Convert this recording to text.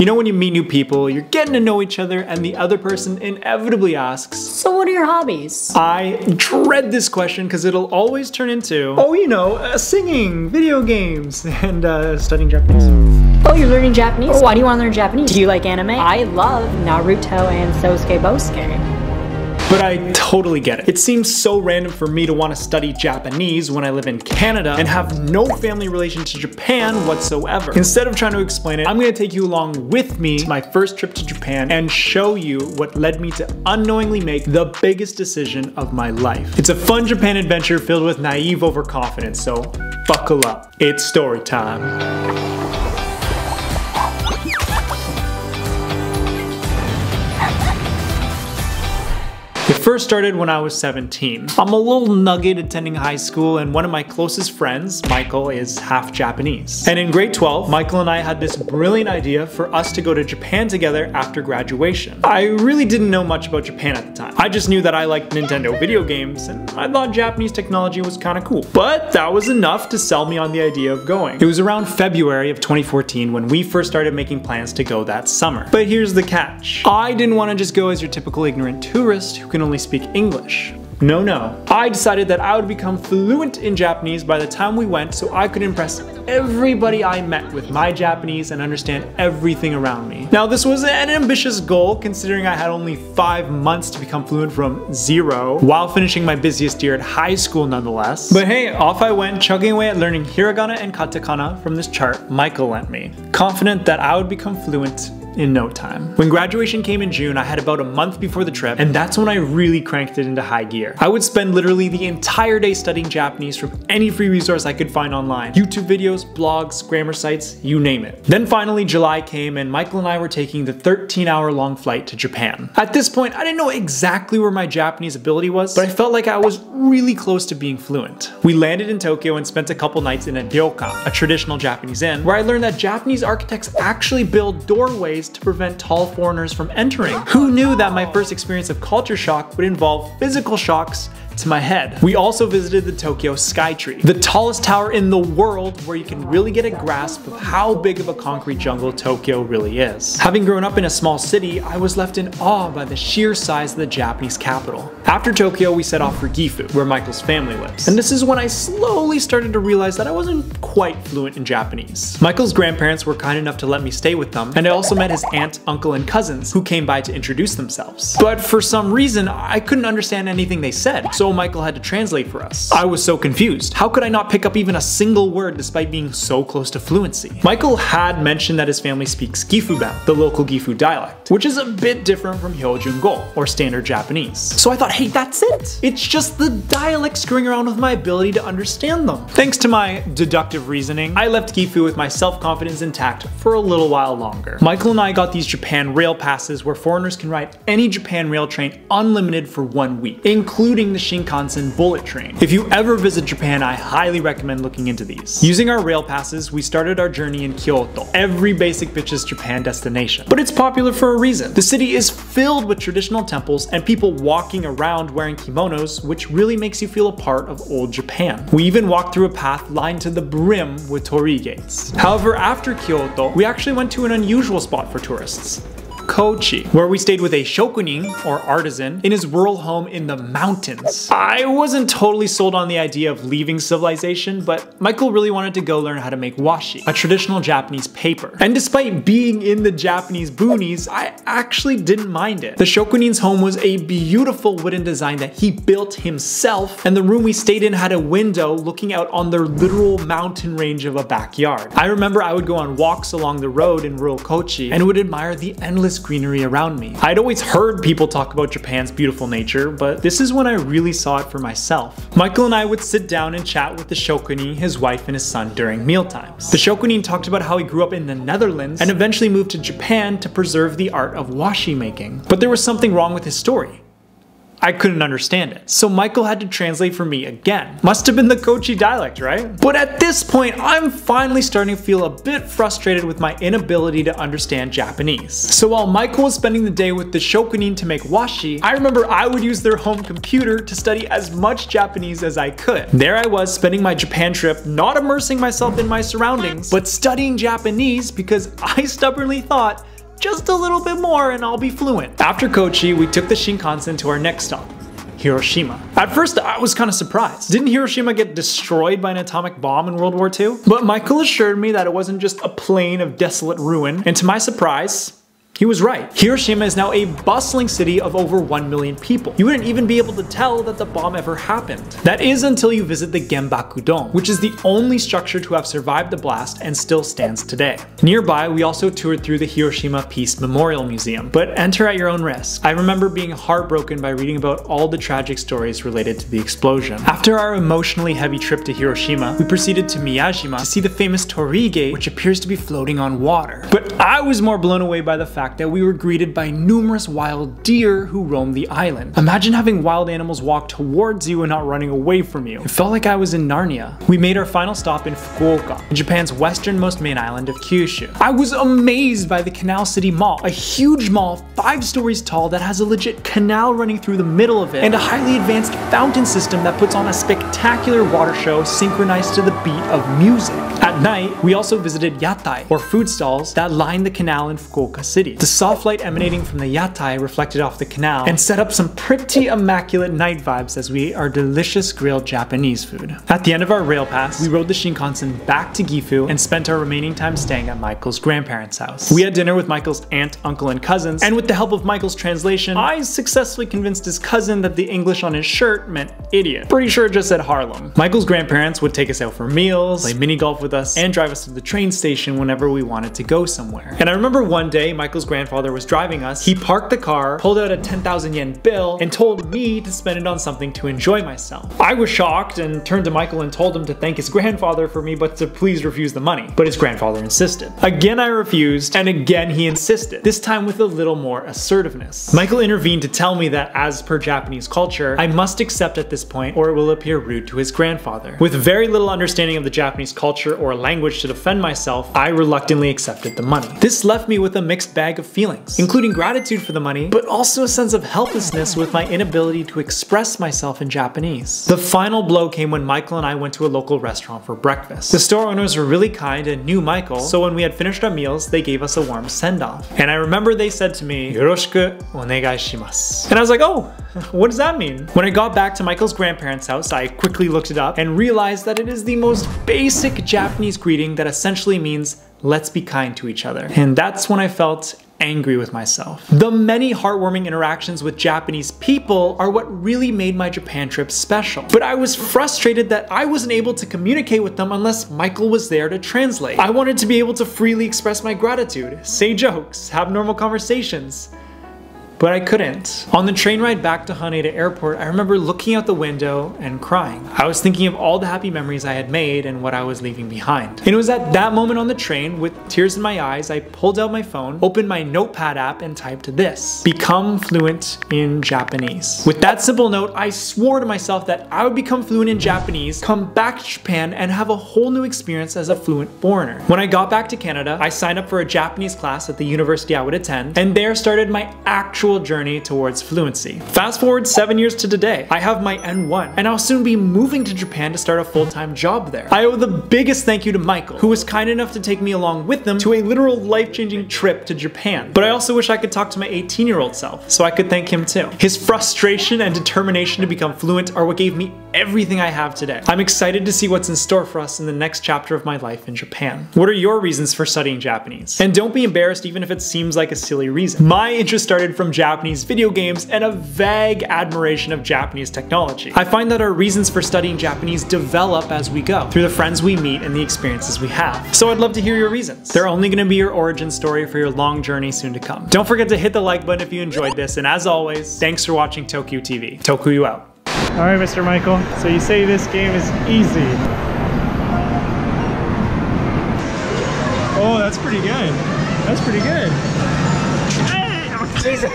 You know when you meet new people, you're getting to know each other and the other person inevitably asks, "So what are your hobbies?" I dread this question because it'll always turn into, oh, you know, singing, video games, and studying Japanese. Oh, you're learning Japanese? Why do you want to learn Japanese? Do you like anime? I love Naruto and Sosuke Bosuke. But I totally get it. It seems so random for me to want to study Japanese when I live in Canada and have no family relation to Japan whatsoever. Instead of trying to explain it, I'm going to take you along with me to my first trip to Japan and show you what led me to unknowingly make the biggest decision of my life. It's a fun Japan adventure filled with naive overconfidence, so buckle up. It's story time. It first started when I was 17. I'm a little nugget attending high school, and one of my closest friends, Michael, is half Japanese. And in grade 12, Michael and I had this brilliant idea for us to go to Japan together after graduation. I really didn't know much about Japan at the time. I just knew that I liked Nintendo video games, and I thought Japanese technology was kind of cool. But that was enough to sell me on the idea of going. It was around February of 2014 when we first started making plans to go that summer. But here's the catch. I didn't want to just go as your typical ignorant tourist who can only speak English. No. I decided that I would become fluent in Japanese by the time we went so I could impress everybody I met with my Japanese and understand everything around me. Now this was an ambitious goal considering I had only 5 months to become fluent from 0 while finishing my busiest year at high school nonetheless. But hey, off I went chugging away at learning hiragana and katakana from this chart Michael lent me, confident that I would become fluent in no time. When graduation came in June, I had about a month before the trip, and that's when I really cranked it into high gear. I would spend literally the entire day studying Japanese from any free resource I could find online. YouTube videos, blogs, grammar sites, you name it. Then finally July came and Michael and I were taking the 13-hour-long flight to Japan. At this point, I didn't know exactly where my Japanese ability was, but I felt like I was really close to being fluent. We landed in Tokyo and spent a couple nights in a ryokan, a traditional Japanese inn, where I learned that Japanese architects actually build doorways to prevent tall foreigners from entering. Who knew that my first experience of culture shock would involve physical shocks to my head? We also visited the Tokyo Skytree, the tallest tower in the world where you can really get a grasp of how big of a concrete jungle Tokyo really is. Having grown up in a small city, I was left in awe by the sheer size of the Japanese capital. After Tokyo, we set off for Gifu, where Michael's family lives. And this is when I slowly started to realize that I wasn't quite fluent in Japanese. Michael's grandparents were kind enough to let me stay with them, and I also met his aunt, uncle, and cousins who came by to introduce themselves. But for some reason, I couldn't understand anything they said, so Michael had to translate for us. I was so confused. How could I not pick up even a single word despite being so close to fluency? Michael had mentioned that his family speaks Gifu, the local Gifu dialect, which is a bit different from Hyojungo, or standard Japanese. So I thought, hey, that's it. It's just the dialect screwing around with my ability to understand them. Thanks to my deductive reasoning, I left Gifu with my self-confidence intact for a little while longer. Michael and I got these Japan rail passes where foreigners can ride any Japan rail train unlimited for 1 week, including the Shinkansen bullet train. If you ever visit Japan, I highly recommend looking into these. Using our rail passes, we started our journey in Kyoto, every basic bitch's Japan destination. But it's popular for a reason. The city is filled with traditional temples and people walking around wearing kimonos, which really makes you feel a part of old Japan. We even walked through a path lined to the brim with torii gates. However, after Kyoto, we actually went to an unusual spot for tourists. Kochi, where we stayed with a shokunin, or artisan, in his rural home in the mountains. I wasn't totally sold on the idea of leaving civilization, but Michael really wanted to go learn how to make washi, a traditional Japanese paper. And despite being in the Japanese boonies, I actually didn't mind it. The shokunin's home was a beautiful wooden design that he built himself, and the room we stayed in had a window looking out on the literal mountain range of a backyard. I remember I would go on walks along the road in rural Kochi and would admire the endless greenery around me. I'd always heard people talk about Japan's beautiful nature, but this is when I really saw it for myself. Michael and I would sit down and chat with the shokunin, his wife, and his son during mealtimes. The shokunin talked about how he grew up in the Netherlands and eventually moved to Japan to preserve the art of washi making. But there was something wrong with his story. I couldn't understand it. So Michael had to translate for me again. Must have been the Kochi dialect, right? But at this point, I'm finally starting to feel a bit frustrated with my inability to understand Japanese. So while Michael was spending the day with the shokunin to make washi, I remember I would use their home computer to study as much Japanese as I could. There I was spending my Japan trip not immersing myself in my surroundings, but studying Japanese because I stubbornly thought just a little bit more and I'll be fluent. After Kochi, we took the Shinkansen to our next stop, Hiroshima. At first, I was kind of surprised. Didn't Hiroshima get destroyed by an atomic bomb in World War II? But Michael assured me that it wasn't just a plain of desolate ruin, and to my surprise, he was right. Hiroshima is now a bustling city of over 1 million people. You wouldn't even be able to tell that the bomb ever happened. That is until you visit the Genbaku Dome, which is the only structure to have survived the blast and still stands today. Nearby, we also toured through the Hiroshima Peace Memorial Museum, but enter at your own risk. I remember being heartbroken by reading about all the tragic stories related to the explosion. After our emotionally heavy trip to Hiroshima, we proceeded to Miyajima to see the famous Torii Gate, which appears to be floating on water. But I was more blown away by the fact that we were greeted by numerous wild deer who roamed the island. Imagine having wild animals walk towards you and not running away from you. It felt like I was in Narnia. We made our final stop in Fukuoka, Japan's westernmost main island of Kyushu. I was amazed by the Canal City Mall, a huge mall 5 stories tall that has a legit canal running through the middle of it, and a highly advanced fountain system that puts on a spectacular water show synchronized to the beat of music. At night, we also visited yatai, or food stalls, that line the canal in Fukuoka City. The soft light emanating from the yatai reflected off the canal and set up some pretty immaculate night vibes as we ate our delicious grilled Japanese food. At the end of our rail pass, we rode the Shinkansen back to Gifu and spent our remaining time staying at Michael's grandparents' house. We had dinner with Michael's aunt, uncle, and cousins, and with the help of Michael's translation, I successfully convinced his cousin that the English on his shirt meant idiot. Pretty sure it just said Harlem. Michael's grandparents would take us out for meals, play mini golf with us, and drive us to the train station whenever we wanted to go somewhere. And I remember one day Michael's grandfather was driving us, he parked the car, pulled out a 10,000 yen bill, and told me to spend it on something to enjoy myself. I was shocked and turned to Michael and told him to thank his grandfather for me but to please refuse the money. But his grandfather insisted. Again I refused, and again he insisted, this time with a little more assertiveness. Michael intervened to tell me that as per Japanese culture, I must accept at this point or it will appear rude to his grandfather. With very little understanding of the Japanese culture or language to defend myself, I reluctantly accepted the money. This left me with a mixed bag of feelings, including gratitude for the money, but also a sense of helplessness with my inability to express myself in Japanese. The final blow came when Michael and I went to a local restaurant for breakfast. The store owners were really kind and knew Michael, so when we had finished our meals, they gave us a warm send-off. And I remember they said to me, "Yoroshiku onegai shimasu." And I was like, oh, what does that mean? When I got back to Michael's grandparents' house, I quickly looked it up and realized that it is the most basic Japanese greeting that essentially means, let's be kind to each other. And that's when I felt angry with myself. The many heartwarming interactions with Japanese people are what really made my Japan trip special. But I was frustrated that I wasn't able to communicate with them unless Michael was there to translate. I wanted to be able to freely express my gratitude, say jokes, have normal conversations. But I couldn't. On the train ride back to Haneda Airport, I remember looking out the window and crying. I was thinking of all the happy memories I had made and what I was leaving behind. And it was at that moment on the train, with tears in my eyes, I pulled out my phone, opened my notepad app, and typed this: become fluent in Japanese. With that simple note, I swore to myself that I would become fluent in Japanese, come back to Japan, and have a whole new experience as a fluent foreigner. When I got back to Canada, I signed up for a Japanese class at the university I would attend, and there started my actual journey towards fluency. Fast forward 7 years to today, I have my N1, and I'll soon be moving to Japan to start a full-time job there. I owe the biggest thank you to Michael, who was kind enough to take me along with them to a literal life-changing trip to Japan. But I also wish I could talk to my 18-year-old self, so I could thank him too. His frustration and determination to become fluent are what gave me everything I have today. I'm excited to see what's in store for us in the next chapter of my life in Japan. What are your reasons for studying Japanese? And don't be embarrassed even if it seems like a silly reason. My interest started from Japanese video games and a vague admiration of Japanese technology. I find that our reasons for studying Japanese develop as we go, through the friends we meet and the experiences we have. So I'd love to hear your reasons. They're only going to be your origin story for your long journey soon to come. Don't forget to hit the like button if you enjoyed this, and as always, thanks for watching Tokuyuu TV. Tokuyuu out. Alright, Mr. Michael, so you say this game is easy. Oh, that's pretty good. That's pretty good. Hey! Oh, Jesus!